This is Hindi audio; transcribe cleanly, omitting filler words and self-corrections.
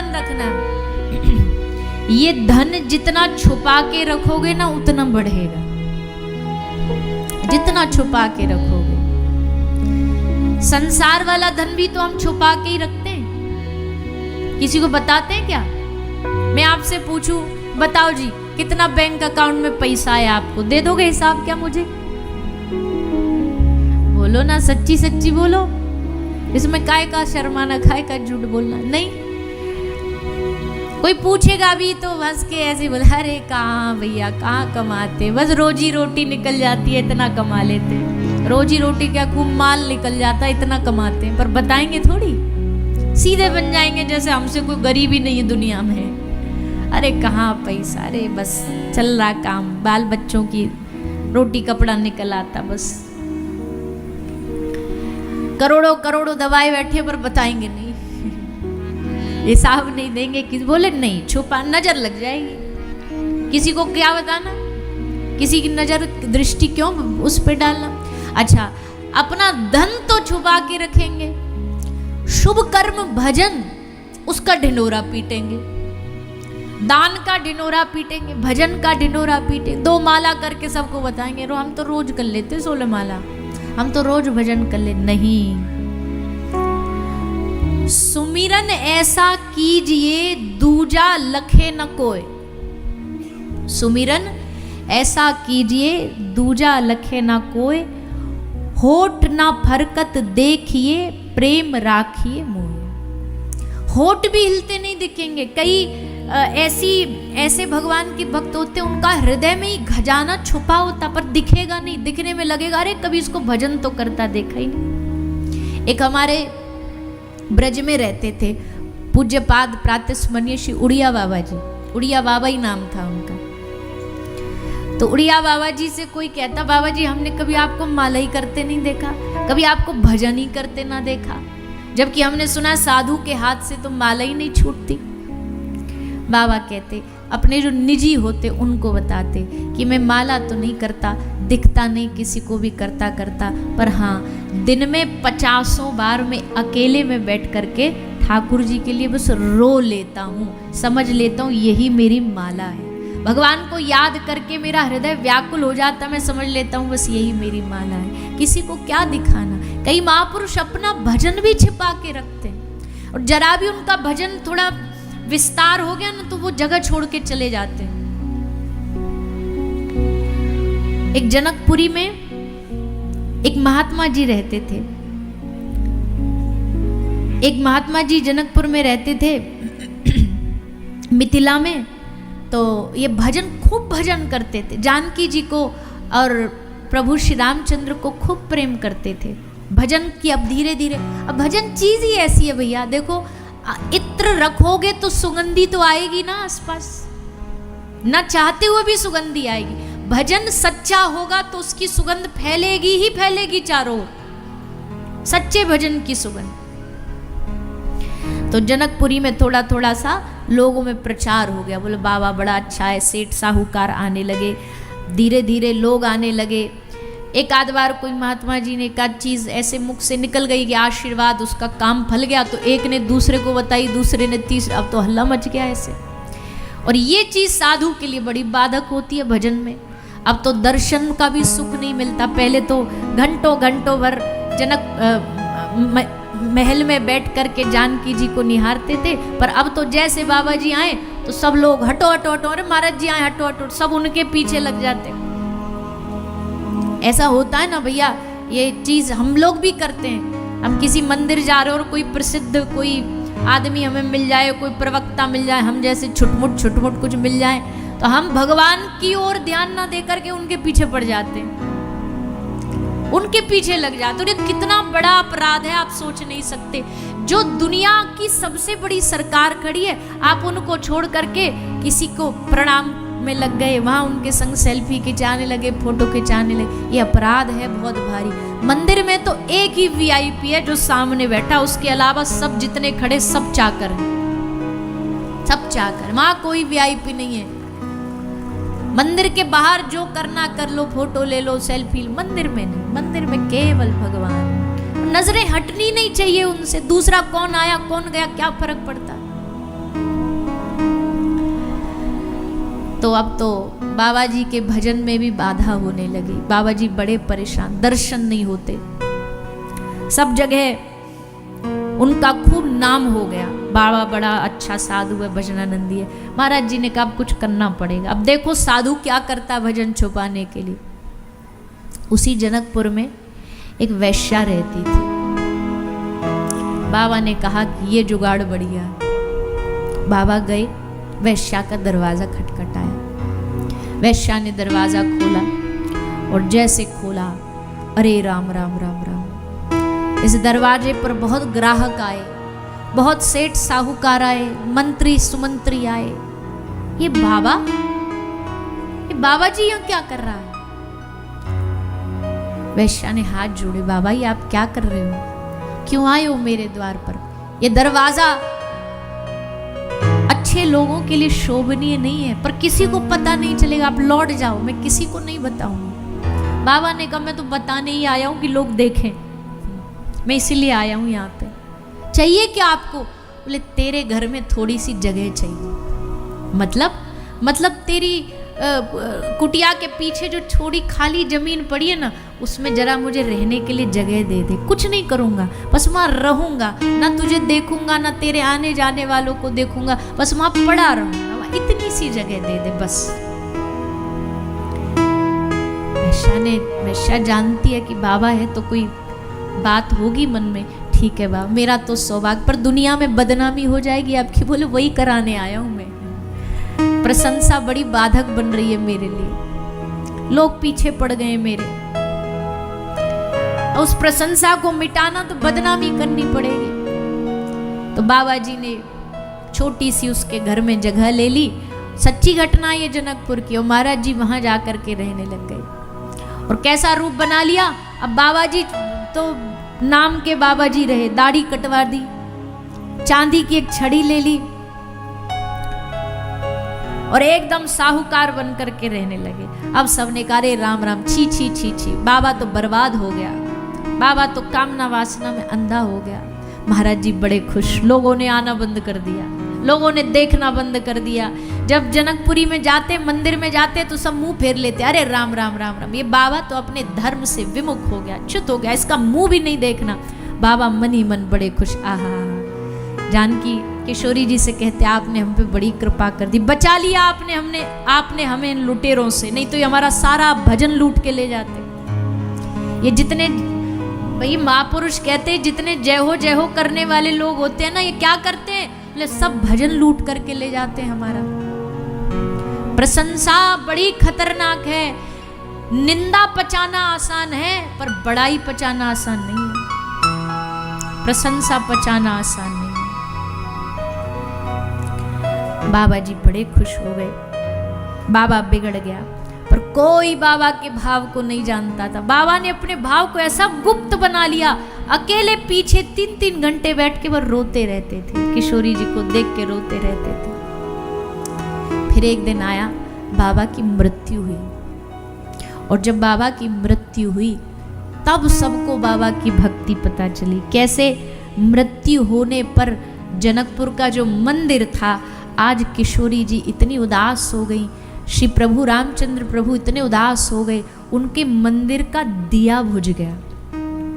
ध्यान रखना, ये धन जितना छुपा के रखोगे ना उतना बढ़ेगा, जितना छुपा के रखोगे। संसार वाला धन भी तो हम छुपा के ही रखते हैं, किसी को बताते हैं क्या? मैं आपसे पूछूं, बताओ जी कितना बैंक अकाउंट में पैसा है आपको, दे दोगे हिसाब क्या मुझे? बोलो ना, सच्ची सच्ची बोलो, इसमें काय का शर्माना, काय का झूठ बोलना नहीं। कोई पूछेगा भी तो हंस के ऐसे बोले, अरे कहाँ भैया कहाँ कमाते, बस रोजी रोटी निकल जाती है इतना कमा लेते, रोजी रोटी क्या खूब माल निकल जाता है इतना कमाते हैं, पर बताएंगे थोड़ी, सीधे बन जाएंगे जैसे हमसे कोई गरीब ही नहीं है दुनिया में। अरे कहाँ पैसा, अरे बस चल रहा काम, बाल बच्चों की रोटी कपड़ा निकल आता, बस करोड़ों करोड़ों दवाए बैठे पर बताएंगे नहीं, हिसाब नहीं देंगे। किसी बोले नहीं छुपा, नजर लग जाएगी, किसी को क्या बताना, किसी की नजर दृष्टि क्यों उस पे डालना। अच्छा, अपना धन तो छुपा के रखेंगे, शुभ कर्म भजन उसका ढिंढोरा पीटेंगे, दान का ढिंढोरा पीटेंगे, भजन का ढिंढोरा पीटेंगे, 2 माला करके सबको बताएंगे, हम तो रोज कर लेते 16 माला, हम तो रोज भजन कर ले। नहीं, सुमिरन ऐसा कीजिए दूजा लखे न कोय, सुमिरन ऐसा कीजिए दूजा लखे न कोय, होठ ना फरकत देखिए प्रेम राखिए मोह। होठ भी हिलते नहीं दिखेंगे। कई ऐसे भगवान के भक्त होते, उनका हृदय में ही खजाना छुपा होता पर दिखेगा नहीं, दिखने में लगेगा अरे कभी इसको भजन तो करता देखा ही नहीं। एक हमारे ब्रज में रहते थे पूज्यपाद प्रातस्मरणीय श्री उड़िया बाबा जी, उड़िया बाबा ही नाम था उनका। तो उड़िया बाबा जी से कोई कहता, बाबा जी हमने कभी आपको माला ही करते नहीं देखा, कभी आपको भजन ही करते ना देखा, जबकि हमने सुना साधु के हाथ से तो माला ही नहीं छूटती। बाबा कहते, अपने जो निजी होते उनको बताते कि मैं माला तो नहीं करता, दिखता नहीं किसी को भी करता करता, पर हाँ दिन में 50 बार मैं अकेले में बैठ करके ठाकुर जी के लिए बस रो लेता हूँ, समझ लेता हूँ यही मेरी माला है। भगवान को याद करके मेरा हृदय व्याकुल हो जाता, मैं समझ लेता हूँ बस यही मेरी माला है, किसी को क्या दिखाना। कई महापुरुष अपना भजन भी छिपा के रखते हैं, और जरा भी उनका भजन थोड़ा विस्तार हो गया ना तो वो जगह छोड़ के चले जाते हैं। एक जनकपुरी में एक महात्मा जी रहते थे, एक महात्मा जी जनकपुर में रहते थे मिथिला में। तो ये भजन खूब भजन करते थे, जानकी जी को और प्रभु श्री रामचंद्र को खूब प्रेम करते थे। भजन की अब धीरे धीरे, अब भजन चीज ही ऐसी है भैया, देखो इत्र रखोगे तो सुगंधी तो आएगी ना आसपास, ना चाहते हुए भी सुगंधी आएगी। भजन सच्चा होगा तो उसकी सुगंध फैलेगी ही फैलेगी चारों ओर, सच्चे भजन की सुगंध। तो जनकपुरी में थोड़ा थोड़ा सा लोगों में प्रचार हो गया, बोले बाबा बड़ा अच्छा है, सेठ साहूकार आने लगे, धीरे धीरे लोग आने लगे। एक आध बार कोई महात्मा जी ने एक आध चीज ऐसे मुख से निकल गई कि आशीर्वाद, उसका काम फल गया, तो एक ने दूसरे को बताई, दूसरे ने तीसरे, अब तो हल्ला मच गया ऐसे। और ये चीज साधु के लिए बड़ी बाधक होती है भजन में। अब तो दर्शन का भी सुख नहीं मिलता। पहले तो घंटों घंटों भर जनक महल में बैठ करके जानकी जी को निहारते थे, पर अब तो जैसे बाबा जी आए तो सब लोग हटो हटो हटो, अरे महाराज जी आए हटो हटो, सब उनके पीछे लग जाते। ऐसा होता है ना भैया, ये चीज हम लोग भी करते हैं। हम किसी मंदिर जा रहे हो और कोई प्रसिद्ध कोई आदमी हमें मिल जाए, कोई प्रवक्ता मिल जाए, हम जैसे छुटमुट कुछ मिल जाए, तो हम भगवान की ओर ध्यान ना दे करके उनके पीछे पड़ जाते हैं, उनके पीछे लग जाते। और ये कितना बड़ा अपराध है आप सोच नहीं सकते। जो दुनिया की सबसे बड़ी सरकार खड़ी है, आप उनको छोड़ करके किसी को प्रणाम में लग गए, वहां उनके संग सेल्फी खिंचाने लगे, फोटो खिंचाने लगे, ये अपराध है बहुत भारी। मंदिर में तो एक ही वीआईपी है जो सामने बैठा, उसके अलावा सब जितने खड़े सब चाकर हैं, सब चाकर, वहां कोई वीआईपी नहीं है। मंदिर के बाहर जो करना कर लो, फोटो ले लो, सेल्फी, मंदिर में नहीं, मंदिर में केवल भगवान। नजरें हटनी नहीं चाहिए उनसे, दूसरा कौन आया कौन गया क्या फर्क पड़ता। तो अब तो बाबा जी के भजन में भी बाधा होने लगी। बाबा जी बड़े परेशान, दर्शन नहीं होते। सब जगह उनका खूब नाम हो गया, बाबा बड़ा अच्छा साधु है, भजनानंदी है। महाराज जी ने कहा अब कुछ करना पड़ेगा। अब देखो साधु क्या करता भजन छुपाने के लिए। उसी जनकपुर में एक वैश्या रहती थी। बाबा ने कहा कि ये जुगाड़ बढ़िया। बाबा गए, वैश्या का दरवाजा खटखटाया। वैश्या ने दरवाजा खोला और जैसे खोला, अरे राम राम राम राम, इस दरवाजे पर बहुत ग्राहक आए, बहुत सेठ साहूकार आए, मंत्री सुमंत्री आए। ये बाबा जी यहाँ क्या कर रहा है? वैश्या ने हाथ जोड़े, बाबा ये आप क्या कर रहे हो? क्यों आए हो मेरे द्वार पर? ये दरवाजा अच्छे लोगों के लिए शोभनीय नहीं है, पर किसी को पता नहीं चलेगा, आप लौट जाओ, मैं किसी को नहीं बताऊंगा। बाबा ने कहा मैं तो बताने ही आया हूं कि लोग देखें, मैं इसीलिए आया हूं यहाँ पे। चाहिए क्या आपको? बोले तेरे घर में थोड़ी सी जगह चाहिए। मतलब तेरी कुटिया के पीछे जो थोड़ी खाली जमीन पड़ी है ना, उसमें जरा मुझे रहने के लिए जगह दे दे। कुछ नहीं करूंगा, बस वहां रहूंगा, ना तुझे देखूंगा ना तेरे आने जाने वालों को देखूंगा, बस वहां पड़ा रहूंगा, इतनी सी जगह दे दे बस। वैश्या जानती है कि बाबा है तो कोई बात होगी मन में। ठीक है बाबा, मेरा तो सौभाग्य, पर दुनिया में बदनामी हो जाएगी आपकी। बोले वही कराने आया हूं मैं। प्रशंसा बड़ी बाधक बन रही है मेरे लिए, लोग पीछे पड़ गए मेरे। उस प्रशंसा को मिटाना तो बदनामी करनी पड़ेगी। तो बाबा जी ने छोटी सी उसके घर में जगह ले ली। सच्ची घटना ये जनकपुर की। और महाराज जी वहां जाकर के रहने लग गए। और कैसा रूप बना लिया। अब बाबा जी तो नाम के बाबा जी रहे, दाढ़ी कटवा दी, चांदी की एक छड़ी ले ली और एकदम साहूकार बन करके रहने लगे। अब सबने कहा रे राम राम, छी छी छी छी, बाबा तो बर्बाद हो गया, बाबा तो कामना वासना में अंधा हो गया। महाराज जी बड़े खुश। लोगों ने आना बंद कर दिया, लोगों ने देखना बंद कर दिया। जब जनकपुरी में जाते, मंदिर में जाते तो सब मुंह फेर लेते, अरे राम राम राम राम, ये बाबा तो अपने धर्म से विमुख हो गया, च्युत हो गया, इसका मुंह भी नहीं देखना। बाबा मन ही मन बड़े खुश। आहा, जानकी किशोरी जी से कहते आपने हम पे बड़ी कृपा कर दी, बचा लिया आपने हमें इन लुटेरों से, नहीं तो ये हमारा सारा भजन लूट के ले जाते। ये जितने भाई महापुरुष कहते हैं, जितने जय हो करने वाले लोग होते हैं ना, ये क्या करते हैं? सब भजन लूट करके ले जाते हैं हमारा। प्रशंसा बड़ी खतरनाक है। निंदा पचाना आसान है, पर बड़ाई पचाना आसान नहीं है। प्रशंसा पचाना आसान नहीं है। बाबा जी बड़े खुश हो गए। बाबा बिगड़ गया, पर कोई बाबा के भाव को नहीं जानता था। बाबा ने अपने भाव को ऐसा गुप्त बना लिया, अकेले पीछे 3-3 घंटे बैठ के वो रोते रहते थे, किशोरी जी को देख के रोते रहते थे। फिर एक दिन आया, बाबा की मृत्यु हुई। और जब बाबा की मृत्यु हुई तब सबको बाबा की भक्ति पता चली। कैसे? मृत्यु होने पर जनकपुर का जो मंदिर था, आज किशोरी जी इतनी उदास हो गई, श्री प्रभु रामचंद्र प्रभु इतने उदास हो गए, उनके मंदिर का दिया बुझ गया।